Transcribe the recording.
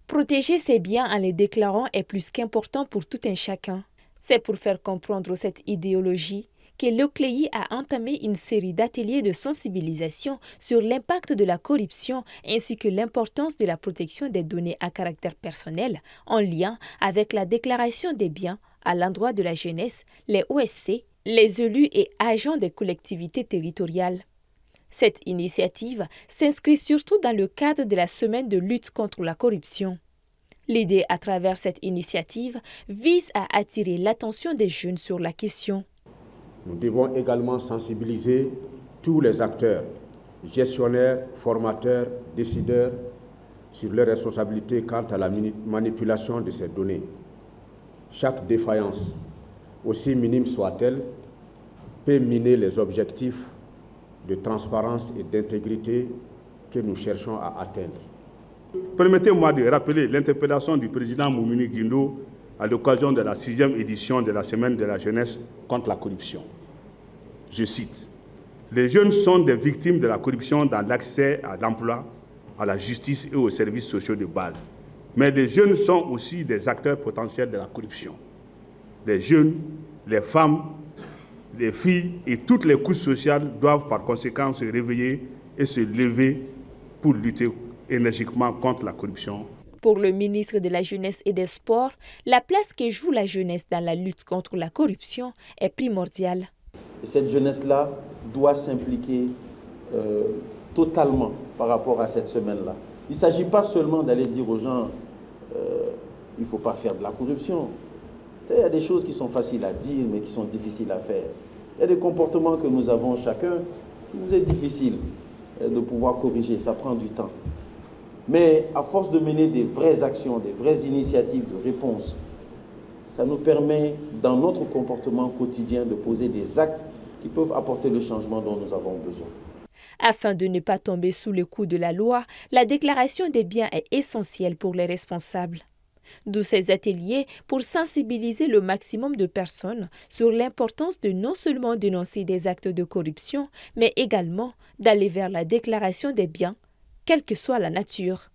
Protéger ses biens en les déclarant est plus qu'important pour tout un chacun. C'est pour faire comprendre cette idéologie que l'OCLEI a entamé une série d'ateliers de sensibilisation sur l'impact de la corruption ainsi que l'importance de la protection des données à caractère personnel en lien avec la déclaration des biens à l'endroit de la jeunesse, les OSC, les élus et agents des collectivités territoriales. Cette initiative s'inscrit surtout dans le cadre de la semaine de lutte contre la corruption. L'idée à travers cette initiative vise à attirer l'attention des jeunes sur la question. Nous devons également sensibiliser tous les acteurs, gestionnaires, formateurs, décideurs, sur leurs responsabilités quant à la manipulation de ces données. Chaque défaillance, aussi minime soit-elle, peut miner les objectifs de transparence et d'intégrité que nous cherchons à atteindre. Permettez-moi de rappeler l'interpellation du président Moumouni Guindo à l'occasion de la 6e édition de la Semaine de la jeunesse contre la corruption. Je cite, « Les jeunes sont des victimes de la corruption dans l'accès à l'emploi, à la justice et aux services sociaux de base. Mais les jeunes sont aussi des acteurs potentiels de la corruption. Les jeunes, les femmes, les filles et toutes les couches sociales doivent par conséquent se réveiller et se lever pour lutter énergiquement contre la corruption. » Pour le ministre de la Jeunesse et des Sports, la place que joue la jeunesse dans la lutte contre la corruption est primordiale. Et cette jeunesse-là doit s'impliquer totalement par rapport à cette semaine-là. Il ne s'agit pas seulement d'aller dire aux gens il ne faut pas faire de la corruption. Il y a des choses qui sont faciles à dire mais qui sont difficiles à faire. Il y a des comportements que nous avons chacun qui nous est difficile de pouvoir corriger, ça prend du temps. Mais à force de mener des vraies actions, des vraies initiatives de réponse, ça nous permet dans notre comportement quotidien de poser des actes qui peuvent apporter le changement dont nous avons besoin. Afin de ne pas tomber sous le coup de la loi, la déclaration des biens est essentielle pour les responsables. D'où ces ateliers pour sensibiliser le maximum de personnes sur l'importance de non seulement dénoncer des actes de corruption, mais également d'aller vers la déclaration des biens, quelle que soit la nature.